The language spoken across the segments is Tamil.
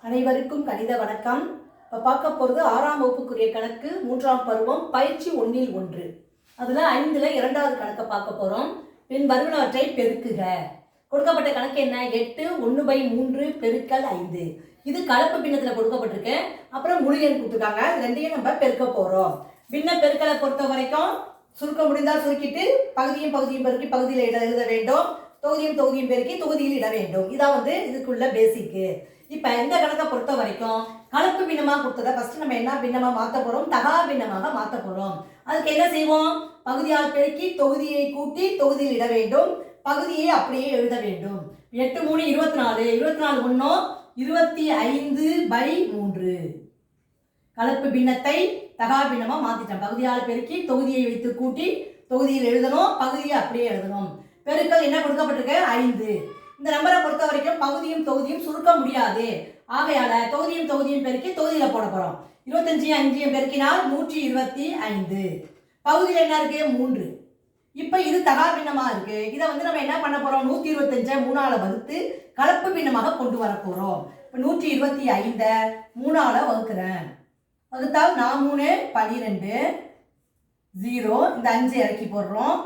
அனைவருக்கும் கணித வணக்கம். இப்போ பார்க்க போகிறது 6ஆம் வகுப்புக்குரிய கணக்கு 3ஆம் பருவம் பயிற்சி 1 அதில் 5ல் 2வது கணக்கை பார்க்க போகிறோம். பின் வருவனவற்றை பெருக்குக. கொடுக்கப்பட்ட கணக்கு என்ன? 8 1/3 பெருக்கல் 5. இது கலப்பு பின்னத்தில் கொடுக்கப்பட்டிருக்கு. அப்புறம் முழு எண் கொடுத்துருக்காங்க. ரெண்டையும் நம்ம பெருக்க போகிறோம். பின்ன பெருக்கலை பொறுத்த வரைக்கும் சுருக்க முடிந்தால் சுருக்கிட்டு பகுதியும் பெருக்கி பகுதியில் எழுத வேண்டும். தொகுதியும் பெருக்கி தொகுதியில் இட வேண்டும். இதான் இதுக்குள்ள பேசிக்கு. இப்போ இந்த கணக்கை பொறுத்த வரைக்கும் கலப்பு பின்னமாக கொடுத்ததை ஃபர்ஸ்ட் நம்ம என்ன பின்னமாக மாற்ற போகிறோம்? தகா பின்னமாக மாற்ற போகிறோம். அதுக்கு என்ன செய்வோம்? பகுதியால் பெருக்கி தொகுதியை கூட்டி தொகுதியில் இட வேண்டும். பகுதியை அப்படியே எழுத வேண்டும். 8 3 24 24 1 25/3. கலப்பு பின்னத்தை தகா பின்னமாக மாற்றிட்டோம். பகுதியால் பெருக்கி தொகுதியை வைத்து கூட்டி தொகுதியில் எழுதணும். பகுதியை அப்படியே எழுதணும். பெருக்கல் என்ன கொடுக்கப்பட்டிருக்கு? 5. இந்த நம்பரை பொறுத்த வரைக்கும் பகுதியும் தொகுதியும் சுருக்க முடியாது. ஆகையால தொகுதியும் பெருக்கி தொகுதியில போட போறோம். 25 5 பெருக்கினால் 125. பகுதியில் என்ன இருக்கு? 3. இப்ப இது தகா பின்னமா இருக்கு. இதை நம்ம என்ன பண்ண போறோம்? 125 3ஆல வகுத்து கலப்பு பின்னமாக கொண்டு வர போறோம். இப்ப 125 3ஆல வகுக்கிறேன். வகுத்தால் 4 3 12 0. இந்த 5 இறக்கி போடுறோம்.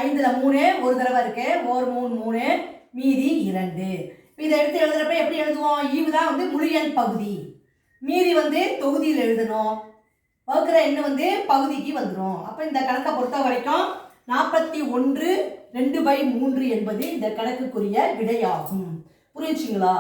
5ல் 3 ஒரு தடவை இருக்கு. 1 3 3 மீதி 2. இதை எடுத்து எழுதுறப்ப எப்படி எழுதுவோம்? ஈவு தான் முழு எண் பகுதி. மீதி தொகுதியில் எழுதணும். வகுக்கிற எண் பகுதிக்கு வந்துடும். அப்போ இந்த கணக்கை பொறுத்த வரைக்கும் 41 2/3 என்பது இந்த கணக்குக்குரிய விடையாகும். புரிஞ்சுங்களா?